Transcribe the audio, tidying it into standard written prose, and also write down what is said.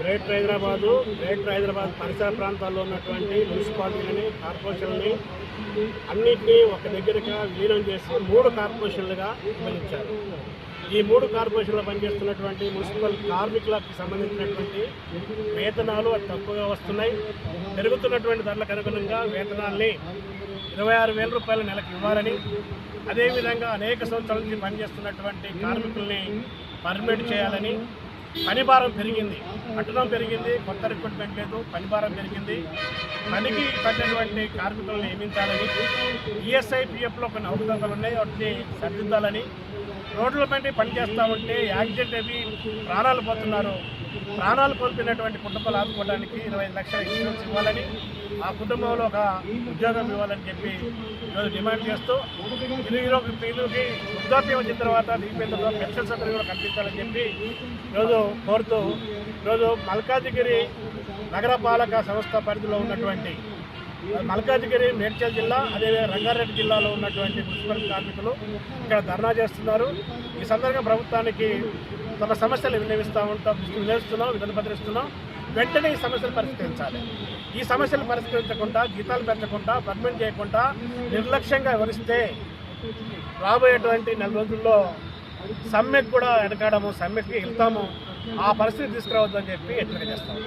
Greater Hyderabad పరిసర ప్రాంతాల్లో ఉన్నటువంటి మున్సిపాలిటీలని, కార్పొరేషన్లని అన్నింటినీ ఒక దగ్గరగా విలీనం చేసి 3 కార్పొరేషన్లుగా విభజించారు. ఈ 3 కార్పొరేషన్లో పనిచేస్తున్నటువంటి మున్సిపల్ కార్మికులకు సంబంధించినటువంటి వేతనాలు అతి తక్కువగా వస్తున్నాయి. పెరుగుతున్నటువంటి ధరలకు అనుగుణంగా వేతనాల్ని 26,000 రూపాయల నెలకు ఇవ్వాలని, అదేవిధంగా అనేక సంవత్సరాల నుంచి పనిచేస్తున్నటువంటి కార్మికుల్ని పర్మిట్ చేయాలని, పనిభారం పెరిగింది, కట్టడం పెరిగింది, కొత్త రిక్రూట్మెంట్ లేదు, పనిభారం పెరిగింది, పనికి తగినటువంటి కార్మికులను నియమించాలని, ఈఎస్ఐ పిఎఫ్లో కొన్ని అవకతవకలు ఉన్నాయి, వాటిని సరిదిద్దాలని, రోడ్లపై పనిచేస్తూ ఉంటే యాక్సిడెంట్ అవి ప్రాణాలు పోతున్నారు, ప్రాణాలు కోల్పోయినటువంటి కుటుంబాలు ఆదుకోవడానికి 25 లక్షల ఇన్సూరెన్స్ ఇవ్వాలని, ఆ కుటుంబంలో ఒక ఉద్యోగం ఇవ్వాలని చెప్పి ఈరోజు డిమాండ్ చేస్తూ వీళ్ళకి వృద్ధాప్యం వచ్చిన తర్వాత దిగిపోయిన పెన్షన్ సౌకర్యం కూడా కల్పించాలని చెప్పి ఈరోజు కోరుతూ ఈరోజు మల్కాజిగిరి నగరపాలక సంస్థ పరిధిలో ఉన్నటువంటి మల్కాజిగిరి మేడ్చల్ జిల్లా, అదేవిధంగా రంగారెడ్డి జిల్లాలో ఉన్నటువంటి మున్సిపల్ కార్మికులు ఇక్కడ ధర్నా చేస్తున్నారు. ఈ సందర్భంగా ప్రభుత్వానికి తమ సమస్యలు వినియోగిస్తున్నాం, వినతిపత్రిస్తున్నాం. వెంటనే ఈ సమస్యలు పరిష్కరించాలి. ఈ సమస్యలు పరిష్కరించకుండా, జీతాలు పెంచకుండా, పర్మనెంట్ చేయకుండా నిర్లక్ష్యంగా వివరిస్తే రాబోయేటువంటి 4 రోజుల్లో సమ్మెకు కూడా వెనకాడము, సమ్మెకి వెళ్తాము, ఆ పరిస్థితి తీసుకురావద్దని చెప్పి హెచ్చరిక చేస్తాము.